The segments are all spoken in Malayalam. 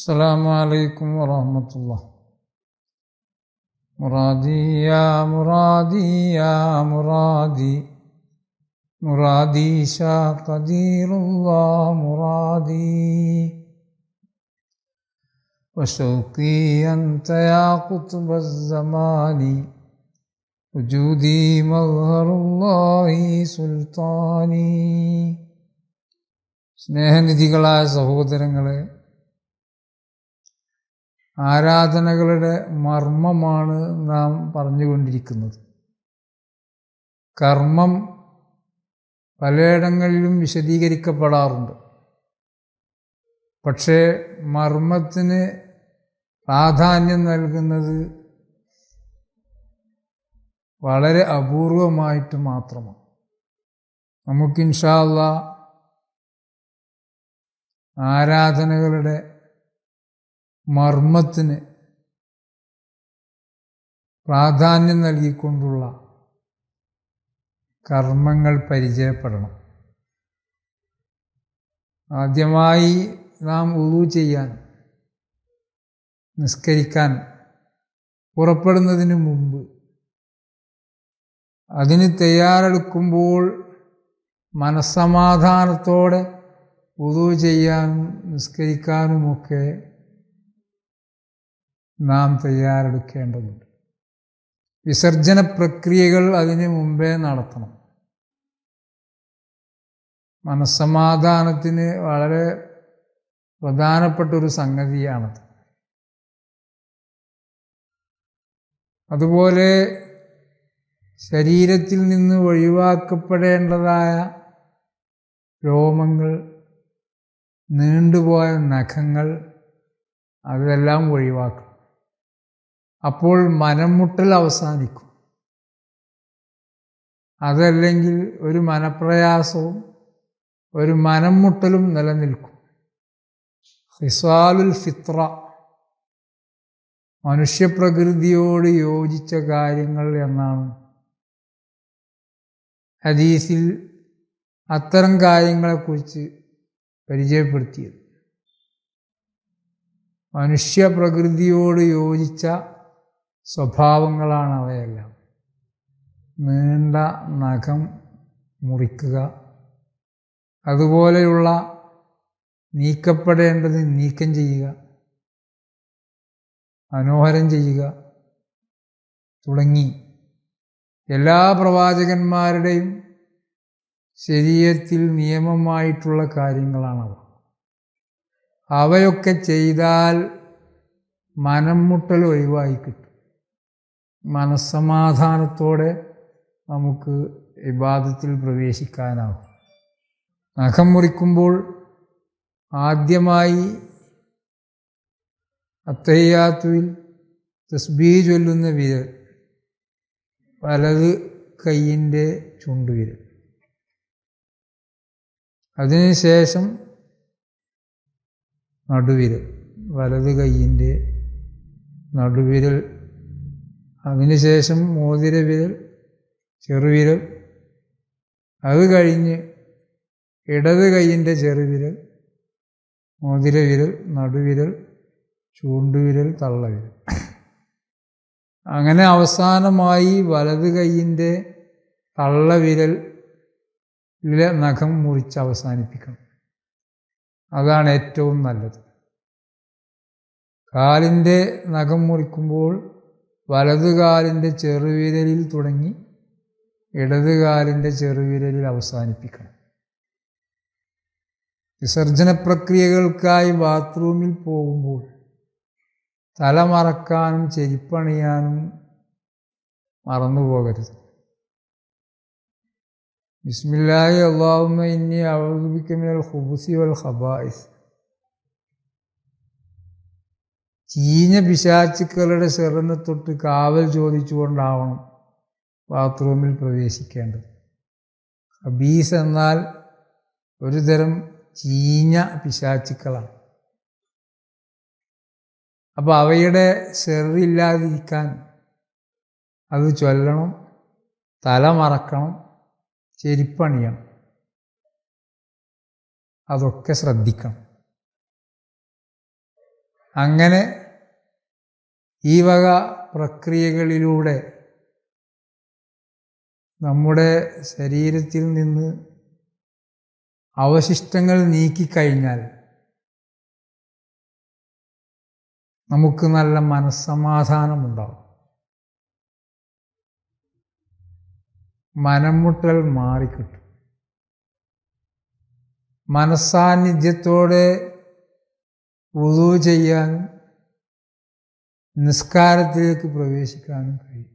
അസ്സലാമു അലൈക്കും വറഹ്മത്തുള്ളാഹി. മുറാദി യാ മുറാദി യാ മുറാദി മുറാദി ഷാ ഖദീറുല്ലാഹ് മുറാദി വശൗഖി അൻത യാ ഖുത്ബസ് സമാനി വജൂദി മദ്ഹറുല്ലാഹി സുൽത്താനി. സ്നേഹനിധികളായ സഹോദരങ്ങളെ, ആരാധനകളുടെ മർമ്മമാണ് നാം പറഞ്ഞുകൊണ്ടിരിക്കുന്നത്. കർമ്മം പലയിടങ്ങളിലും വിശദീകരിക്കപ്പെടാറുണ്ട്. പക്ഷേ മർമ്മത്തിന് പ്രാധാന്യം നൽകുന്നത് വളരെ അപൂർവമായിട്ട് മാത്രമാണ്. നമുക്ക് ഇൻഷാ അല്ലാഹ് ആരാധനകളുടെ മർമ്മത്തിന് പ്രാധാന്യം നൽകിക്കൊണ്ടുള്ള കർമ്മങ്ങൾ പരിചയപ്പെടണം. ആദ്യമായി നാം വുളൂ ചെയ്യാൻ, നിസ്കരിക്കാൻ പുറപ്പെടുന്നതിന് മുമ്പ്, അതിന് തയ്യാറെടുക്കുമ്പോൾ മനസ്സമാധാനത്തോടെ വുളൂ ചെയ്യാനും നിസ്കരിക്കാനുമൊക്കെ നാം തയ്യാറെടുക്കേണ്ടതുണ്ട്. വിസർജന പ്രക്രിയകൾ അതിന് മുമ്പേ നടത്തണം. മനസ്സമാധാനത്തിന് വളരെ പ്രധാനപ്പെട്ടൊരു സംഗതിയാണത്. അതുപോലെ ശരീരത്തിൽ നിന്ന് ഒഴിവാക്കപ്പെടേണ്ടതായ രോമങ്ങൾ, നീണ്ടുപോയ നഖങ്ങൾ, അതെല്ലാം ഒഴിവാക്കണം. അപ്പോൾ മനംമുട്ടൽ അവസാനിക്കും. അതല്ലെങ്കിൽ ഒരു മനപ്രയാസവും ഒരു മനംമുട്ടലും നിലനിൽക്കും. ഖിസാലുൽ ഫിത്ര, മനുഷ്യപ്രകൃതിയോട് യോജിച്ച കാര്യങ്ങൾ എന്നാണ് ഹദീസിൽ അത്തരം കാര്യങ്ങളെക്കുറിച്ച് പരിചയപ്പെടുത്തിയത്. മനുഷ്യപ്രകൃതിയോട് യോജിച്ച സ്വഭാവങ്ങളാണ് അവയെല്ലാം. നീണ്ട നഖം മുറിക്കുക, അതുപോലെയുള്ള നീക്കപ്പെടേണ്ടത് നീക്കം ചെയ്യുക, മനോഹരം ചെയ്യുക തുടങ്ങി എല്ലാ പ്രവാചകന്മാരുടെയും ശരീഅത്തിൽ നിയമമായിട്ടുള്ള കാര്യങ്ങളാണവ. അവയൊക്കെ ചെയ്താൽ മനംമുട്ടൽ ഒഴിവായി കിട്ടും. മനസ്സമാധാനത്തോടെ നമുക്ക് ഇബാദത്തിൽ പ്രവേശിക്കാനാവും. നഖം മുറിക്കുമ്പോൾ ആദ്യമായി അത്തഹിയ്യാത്തുൽ തസ്ബീഹ് ചൊല്ലുന്ന വിരൽ വലത് കൈയിൻ്റെ ചുണ്ടുവിരൽ, അതിനുശേഷം നടുവിരൽ, വലത് കൈയിൻ്റെ നടുവിരൽ, അതിനുശേഷം മോതിരവിരൽ, ചെറുവിരൽ, അത് കഴിഞ്ഞ് ഇടത് കൈയിൻ്റെ ചെറുവിരൽ, മോതിരവിരൽ, നടുവിരൽ, ചൂണ്ടുവിരൽ, തള്ളവിരൽ. അങ്ങനെ അവസാനമായി വലത് കൈയിൻ്റെ തള്ളവിരലിലെ നഖം മുറിച്ച് അവസാനിപ്പിക്കണം. അതാണ് ഏറ്റവും നല്ലത്. കാലിൻ്റെ നഖം മുറിക്കുമ്പോൾ വലത് കാലിൻ്റെ ചെറുവിരലിൽ തുടങ്ങി ഇടത് കാലിൻ്റെ ചെറുവിരലിൽ അവസാനിപ്പിക്കണം. വിസർജന പ്രക്രിയകൾക്കായി ബാത്റൂമിൽ പോകുമ്പോൾ തലമറക്കാനും ചെരിപ്പണിയാനും മറന്നുപോകരുത്. ബിസ്മില്ലാഹി അല്ലാഹുമ്മ ഇന്നി അഊദു ബിക മിനൽ ഖുബുസി വൽ ഖബായിസ്. ചീഞ്ഞ പിശാചുക്കളുടെ ശെറിനെ തൊട്ട് കാവൽ ചോദിച്ചുകൊണ്ടാവണം ബാത്റൂമിൽ പ്രവേശിക്കേണ്ടത്. ഖബീസ് എന്നാൽ ഒരു തരം ചീഞ്ഞ പിശാചുക്കളാണ്. അപ്പോൾ അവയുടെ ശെറില്ലാതിരിക്കാൻ അത് ചൊല്ലണം, തല മറക്കണം, ചെരിപ്പണിയണം. അതൊക്കെ ശ്രദ്ധിക്കണം. അങ്ങനെ ഈ വക പ്രക്രിയകളിലൂടെ നമ്മുടെ ശരീരത്തിൽ നിന്ന് അവശിഷ്ടങ്ങൾ നീക്കിക്കഴിഞ്ഞാൽ നമുക്ക് നല്ല മനസ്സമാധാനമുണ്ടാവും. മനംമുട്ടൽ മാറിക്കിട്ടും. മനസ്സാന്നിധ്യത്തോടെ വുളൂ ചെയ്യാനും നിസ്കാരത്തിലേക്ക് പ്രവേശിക്കാനും കഴിയും.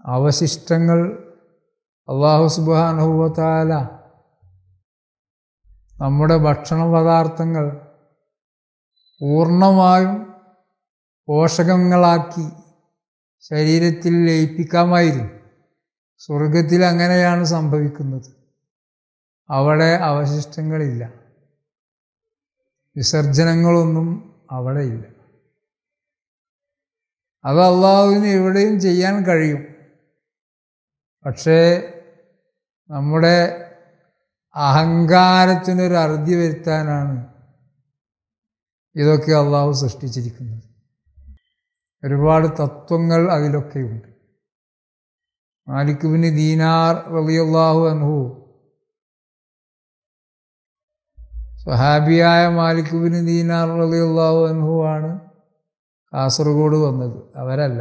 അവശിഷ്ടങ്ങൾ അല്ലാഹു സുബ്ഹാനഹു വ തആല നമ്മുടെ ഭക്ഷണ പദാർത്ഥങ്ങൾ പൂർണ്ണമായും പോഷകങ്ങളാക്കി ശരീരത്തിൽ ലയിപ്പിക്കാമായിരുന്നു. സ്വർഗത്തിൽ അങ്ങനെയാണ് സംഭവിക്കുന്നത്. അവിടെ അവശിഷ്ടങ്ങളില്ല, വിസർജനങ്ങളൊന്നും അവിടെ ഇല്ല. അത് അള്ളാഹുവിന് എവിടെയും ചെയ്യാൻ കഴിയും. പക്ഷേ നമ്മുടെ അഹങ്കാരത്തിനൊരു അറുതി വരുത്താനാണ് ഇതൊക്കെ അള്ളാഹു സൃഷ്ടിച്ചിരിക്കുന്നത്. ഒരുപാട് തത്വങ്ങൾ അതിലൊക്കെയുണ്ട്. മാലിക് ഇബ്നു ദീനാർ റളിയല്ലാഹു അൻഹു, സ്വഹാബിയായ മാലിക് ഇബ്നു ദീനാർ റളിയല്ലാഹു അൻഹു ആണ് കാസർഗോഡ് വന്നത്, അവരല്ല.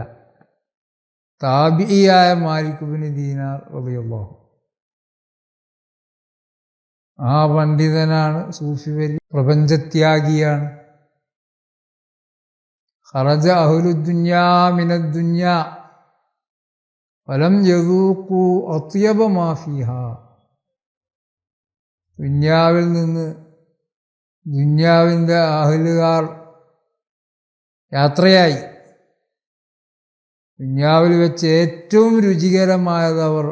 താബിഈയായ മാലിക് ഇബ്നു ദീനാർ റളിയല്ലാഹു, ആ പണ്ഡിതനാണ്, സൂഫി വരി, പ്രപഞ്ചത്യാഗിയാണ്. ഖറജ അഹ്ലുദ്ദുന്യാ മിനദ്ദുന്യാ വലം യദൂഖു അത്യബ മാ ഫീഹാ. ദുന്യാവിൽ നിന്ന് ദുന്യാവിൻ്റെ അഹ്ലുകാർ യാത്രയായി. ദുന്യാവിൽ വെച്ച് ഏറ്റവും രുചികരമായത് അവർ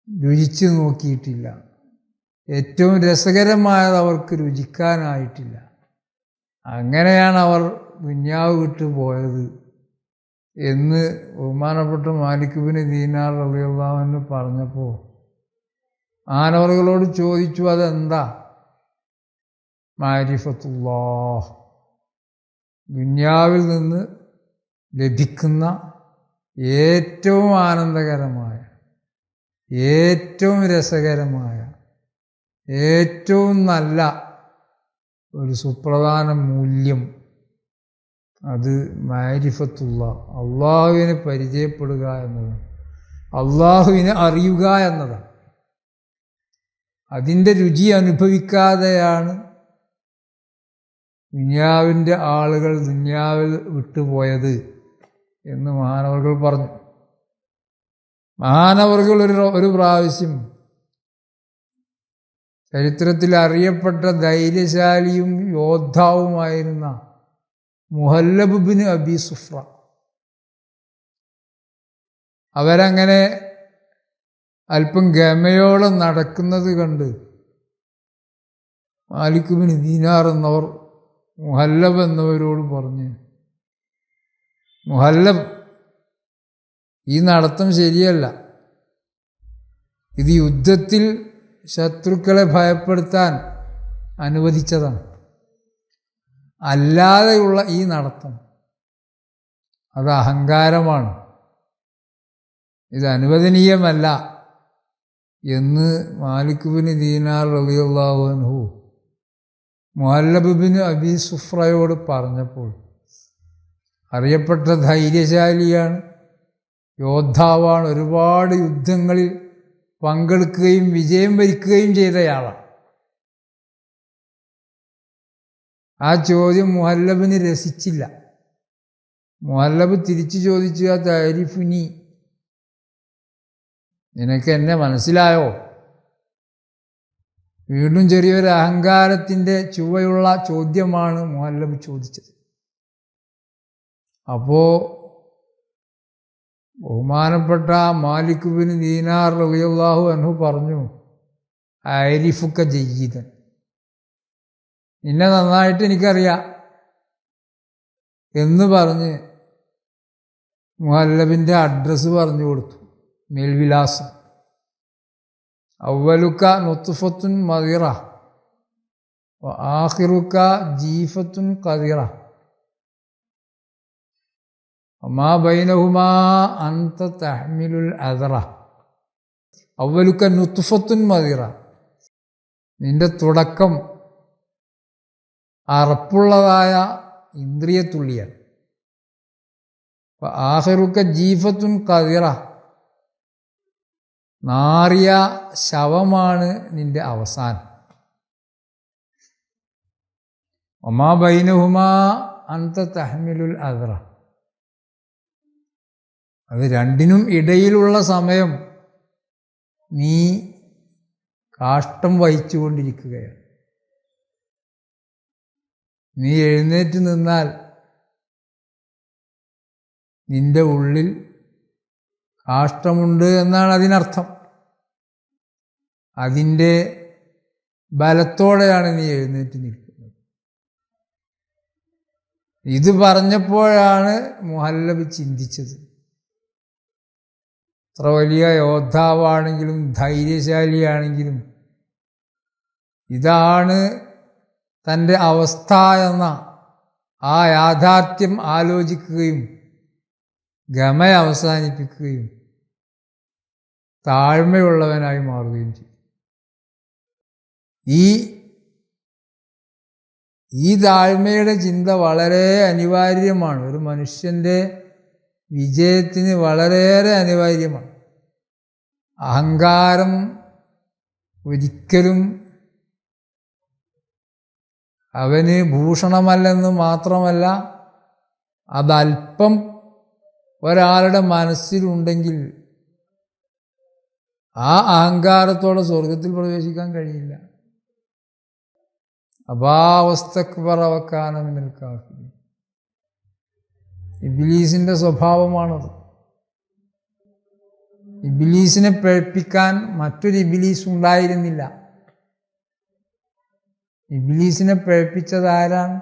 രുചിച്ചു നോക്കിയിട്ടില്ല. ഏറ്റവും രസകരമായത് അവർക്ക് രുചിക്കാനായിട്ടില്ല. അങ്ങനെയാണ് അവർ ദുന്യാവ് വിട്ടു പോയത് എന്ന് ബഹുമാനപ്പെട്ട മാലിക് ഇബ്നു ദീനാർ റളിയല്ലാഹു അൻഹു പറഞ്ഞപ്പോൾ ആനവറുകളോട് ചോദിച്ചു, അതെന്താ? മാരിഫത്തുല്ലാഹ്, ദുന്യാവിൽ നിന്ന് ലഭിക്കുന്ന ഏറ്റവും ആനന്ദകരമായ, ഏറ്റവും രസകരമായ, ഏറ്റവും നല്ല ഒരു സുപ്രധാന മൂല്യം, അത് മാരിഫത്തുല്ലാഹ്, അള്ളാഹുവിനെ പരിചയപ്പെടുക എന്നതാണ്, അള്ളാഹുവിനെ അറിയുക എന്നതാണ്. അതിൻ്റെ രുചി അനുഭവിക്കാതെയാണ് ദുന്യാവിൻ്റെ ആളുകൾ ദുന്യാവിൽ വിട്ടുപോയത് എന്ന് മഹാനവർകൾ പറഞ്ഞു. മഹാനവർകൾ ഒരു പ്രാവശ്യം ചരിത്രത്തിൽ അറിയപ്പെട്ട ധൈര്യശാലിയും യോദ്ധാവുമായിരുന്ന മുഹല്ലബ് ബിൻ അബി സുഫ്ര, അവരങ്ങനെ അല്പം ഗമയോളം നടക്കുന്നത് കണ്ട് മാലിക് ബിൻ ദീനാർ എന്നവർ മുഹല്ലബ് എന്നവരോട് പറഞ്ഞ്, മുഹല്ലബ്, ഈ നടത്തം ശരിയല്ല. ഇത് യുദ്ധത്തിൽ ശത്രുക്കളെ ഭയപ്പെടുത്താൻ അനുവദിച്ചതാണ്. അല്ലാതെയുള്ള ഈ നടത്തം അത് അഹങ്കാരമാണ്, ഇത് അനുവദനീയമല്ല എന്ന് മാലിക് ബിൻ ദീനാർ റളിയല്ലാഹു അൻഹു മുഹല്ലബ് ബിൻ അബി സുഫ്രയോട് പറഞ്ഞപ്പോൾ, അറിയപ്പെട്ട ധൈര്യശാലിയാണ്, യോദ്ധാവാണ്, ഒരുപാട് യുദ്ധങ്ങളിൽ പങ്കെടുക്കുകയും വിജയം വരിക്കുകയും ചെയ്തയാളാണ്. ആ ചോദ്യം മുഹല്ലബിന് രസിച്ചില്ല. മുഹല്ലബ് തിരിച്ചു ചോദിച്ചു, ആ താരിഫുനി, നിനക്ക് എന്നെ മനസ്സിലായോ? വീണ്ടും ചെറിയൊരു അഹങ്കാരത്തിൻ്റെ ചുവയുള്ള ചോദ്യമാണ് മുഹല്ലബ് ചോദിച്ചത്. അപ്പോൾ ബഹുമാനപ്പെട്ട മാലിക് ബിൻ ദീനാർ റളിയല്ലാഹു അൻഹു പറഞ്ഞു, ആരിഫുക ജയ്യിദൻ, നിന്നെ നന്നായിട്ട് എനിക്കറിയാം എന്ന് പറഞ്ഞ് മുഹല്ലബിൻ്റെ അഡ്രസ്സ് പറഞ്ഞു കൊടുത്തു, മേൽവിലാസം. അവലുക നുത്ഫത്തുൻ മദിറ ആഖിറുക ജീഫത്തുൻ ഖദിറ വമാ ബൈനഹുമാ അൻത തഹ്മിലുൽ അദറ അവലുക നുത്ഫത്തുൻ മദിറ. നിന്റെ തുടക്കം അറപ്പുള്ളതായ ഇന്ദ്രിയത്തുള്ളിയാണ്. ആഖിറുക ജീഫത്തുൻ ഖദിറ, നാറിയ ശവമാണ് നിന്റെ അവസാനം. വമാ ബൈനഹുമാ അൻത തഹ്മിലുൽ അദറ, അത് രണ്ടിനും ഇടയിലുള്ള സമയം നീ കാഷ്ടം വഹിച്ചുകൊണ്ടിരിക്കുകയാണ്. നീ എഴുന്നേറ്റ് നിന്നാൽ നിന്റെ ഉള്ളിൽ കാഷ്ടമുണ്ട് എന്നാണ് അതിനർത്ഥം. അതിൻ്റെ ബലത്തോടെയാണ് നീ എഴുന്നേറ്റ് നിൽക്കുന്നത്. ഇത് പറഞ്ഞപ്പോഴാണ് മുഹല്ലബ് ചിന്തിച്ചത്. എത്ര വലിയ യോദ്ധാവാണെങ്കിലും ധൈര്യശാലിയാണെങ്കിലും ഇതാണ് തൻ്റെ അവസ്ഥ എന്ന ആ യാഥാർത്ഥ്യം ആലോചിക്കുകയും ഗമ അവസാനിപ്പിക്കുകയും താഴ്മയുള്ളവനായി മാറുകയും ചെയ്യും. ഈ താഴ്മയുടെ ചിന്ത വളരെ അനിവാര്യമാണ്. ഒരു മനുഷ്യൻ്റെ വിജയത്തിന് വളരെയേറെ അനിവാര്യമാണ്. അഹങ്കാരം ഒരിക്കലും അവന് ഭൂഷണമല്ലെന്ന് മാത്രമല്ല, അതല്പം ഒരാളുടെ മനസ്സിലുണ്ടെങ്കിൽ ആ അഹങ്കാരത്തോടെ സ്വർഗത്തിൽ പ്രവേശിക്കാൻ കഴിയില്ല. അബാവസ്തക്ബറ വകാന മിനൽ കാഫിരീൻ. ഇബ്ലീസിൻ്റെ സ്വഭാവമാണത്. ഇബ്ലീസിനെ പേടിപ്പിക്കാൻ മറ്റൊരു ഇബ്ലീസ് ഉണ്ടായിരുന്നില്ല. ഇബ്ലീസിനെ പേടിപ്പിച്ചതാരാണ്?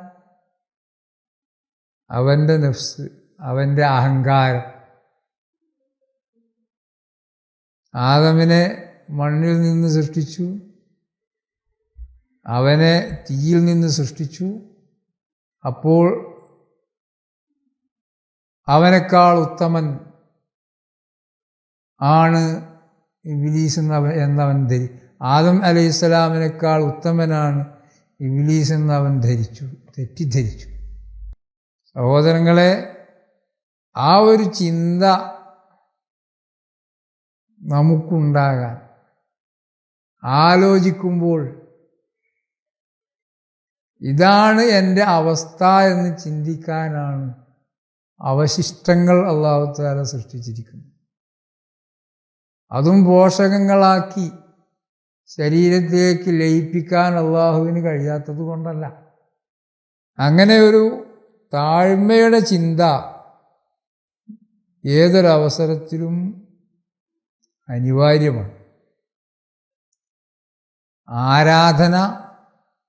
അവൻ്റെ നഫ്സ്, അവൻ്റെ അഹങ്കാരം. ആദമിനെ മണ്ണിൽ നിന്ന് സൃഷ്ടിച്ചു, അവനെ തീയിൽ നിന്ന് സൃഷ്ടിച്ചു. അപ്പോൾ അവനേക്കാൾ ഉത്തമൻ ആണ് ഇബ്ലീസ് എന്നവൻ ആദം അലൈഹിസ്സലാമിനേക്കാൾ ഉത്തമനാണ് ഇബ്ലീസ് എന്നവൻ തെറ്റിദ്ധരിച്ചു. സഹോദരങ്ങളെ, ആ ഒരു ചിന്ത നമുക്കുണ്ടാകാൻ, ആലോചിക്കുമ്പോൾ ഇതാണ് എൻ്റെ അവസ്ഥ എന്ന് ചിന്തിക്കാനാണ് അവശിഷ്ടങ്ങൾ അല്ലാഹു തആല സൃഷ്ടിച്ചിരിക്കുന്നത്. അതും പോഷകങ്ങളാക്കി ശരീരത്തിലേക്ക് ലയിപ്പിക്കാൻ അള്ളാഹുവിന് കഴിയാത്തത് കൊണ്ടല്ല. അങ്ങനെ ഒരു താഴ്മയുടെ ചിന്ത ഏതൊരവസരത്തിലും അനിവാര്യമാണ്. ആരാധന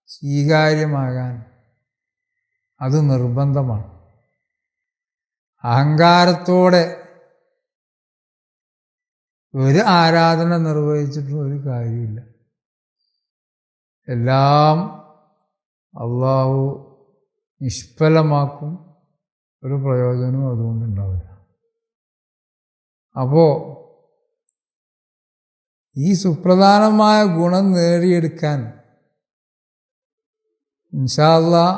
സ്വീകാര്യമാകാൻ അത് നിർബന്ധമാണ്. അഹങ്കാരത്തോടെ ഒരു ആരാധന നിർവഹിച്ചിട്ടും ഒരു കാര്യമില്ല. എല്ലാം അള്ളാഹു നിഷ്ഫലമാക്കും, ഒരു പ്രയോജനവും അതുകൊണ്ടുണ്ടാവില്ല. അപ്പോൾ ഈ സുപ്രധാനമായ ഗുണം നേടിയെടുക്കാൻ ഇൻഷാ അല്ലാഹ്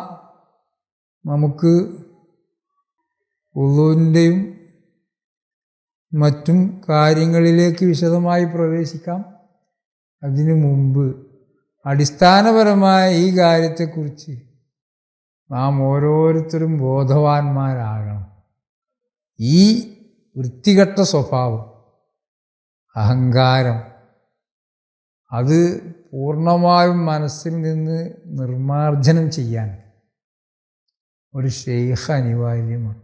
നമുക്ക് വുളൂവിൻ്റെയും മറ്റും കാര്യങ്ങളിലേക്ക് വിശദമായി പ്രവേശിക്കാം. അതിനു മുമ്പ് അടിസ്ഥാനപരമായ ഈ കാര്യത്തെക്കുറിച്ച് നാം ഓരോരുത്തരും ബോധവാന്മാരാകണം. ഈ വൃത്തികെട്ട സ്വഭാവം, അഹങ്കാരം, അത് പൂർണ്ണമായും മനസ്സിൽ നിന്ന് നിർമാർജനം ചെയ്യാൻ ഒരു ശൈഖ് അനിവാര്യമാണ്.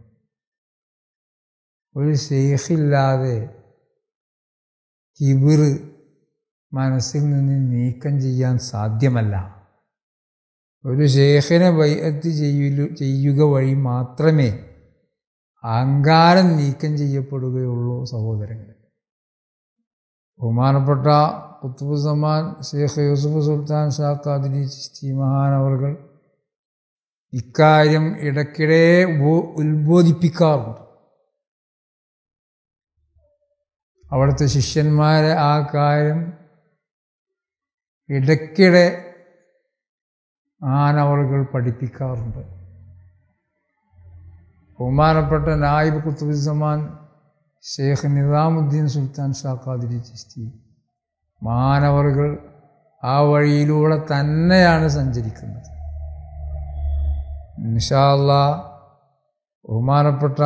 ഒരു ശൈഖില്ലാതെ കിബിർ മനസ്സിൽ നിന്ന് നീക്കം ചെയ്യാൻ സാധ്യമല്ല. ഒരു ശൈഖിനെ ബൈഅത്ത് ചെയ്യുക വഴി മാത്രമേ അഹങ്കാരം നീക്കം ചെയ്യപ്പെടുകയുള്ളൂ. സഹോദരങ്ങളെ, ബഹുമാനപ്പെട്ട ഖുത്ബുസ്സമാൻ ശൈഖ് യൂസുഫ് സുൽത്താൻ ഷാ ഖാദിരി ചിശ്തി മഹാനവർകൾ ഇക്കാര്യം ഇടയ്ക്കിടെ ഉത്ബോധിപ്പിക്കാറുണ്ട്. അവിടുത്തെ ശിഷ്യന്മാരെ ആ കാര്യം ഇടയ്ക്കിടെ മഹാനവർകൾ പഠിപ്പിക്കാറുണ്ട്. ബഹുമാനപ്പെട്ട നായിബ് ഖുത്ബുസ്സമാൻ ശൈഖ് നിസാമുദ്ദീൻ സുൽത്താൻ ഷാ ഖാദിരി ചിശ്തി മഹാനവർകൾ ആ വഴിയിലൂടെ തന്നെയാണ് സഞ്ചരിക്കുന്നത്. ഇൻഷാ അല്ലാഹ് ബഹുമാനപ്പെട്ട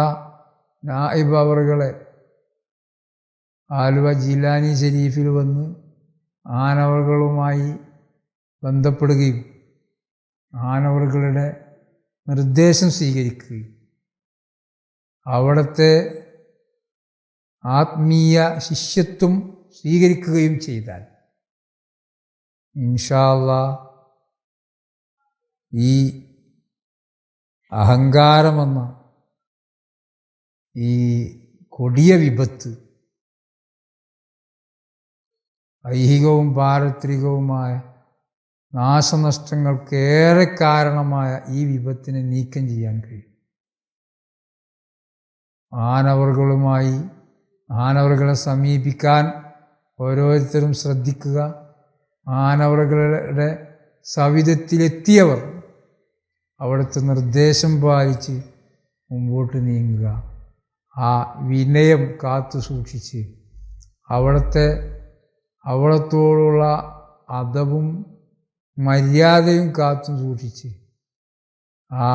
നായിബ് അവറുകളെ ആലുവ ജീലാനി ഷരീഫിൽ വന്ന് മഹാനവർകളുമായി ബന്ധപ്പെടുകയും മഹാനവർകളുടെ നിർദ്ദേശം സ്വീകരിക്കുകയും അവിടുത്തെ ആത്മീയ ശിഷ്യത്വം സ്വീകരിക്കുകയും ചെയ്താൽ ഇൻഷാ അല്ലാഹ് ഈ അഹങ്കാരമെന്ന ഈ കൊടിയ വിപത്ത്, ഐഹികവും പാരത്രികവുമായ നാശനഷ്ടങ്ങൾക്കേറെ കാരണമായ ഈ വിപത്തിനെ നീക്കം ചെയ്യാൻ കഴിയും. മഹാനവറുകളെ സമീപിക്കാൻ ഓരോരുത്തരും ശ്രദ്ധിക്കുക. മഹാനവറുകളുടെ സവിധത്തിലെത്തിയവർ അവിടുത്തെ നിർദ്ദേശം പാലിച്ച് മുമ്പോട്ട് നീങ്ങുക. ആ വിനയം കാത്തു സൂക്ഷിച്ച് അവിടത്തോടുള്ള അദബും മര്യാദയും കാത്തു സൂക്ഷിച്ച് ആ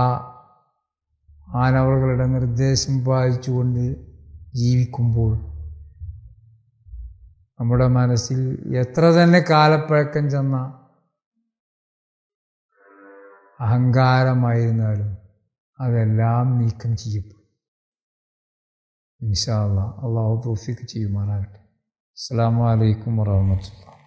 മഹാനവറുകളുടെ നിർദ്ദേശം പാലിച്ചുകൊണ്ട് ജീവിക്കുമ്പോൾ നമ്മുടെ മനസ്സിൽ എത്ര തന്നെ കാലപ്പഴക്കം ചെന്ന അഹങ്കാരമായിരുന്നാലും അതെല്ലാം നീക്കം ചെയ്യപ്പെടും. ഇൻഷാ അല്ലാഹ്. അള്ളാഹു തൗഫീഖ് ചെയ്യുമാറാകട്ടെ. അസ്സലാമു അലൈക്കും വറഹ്മത്തുള്ളാഹി.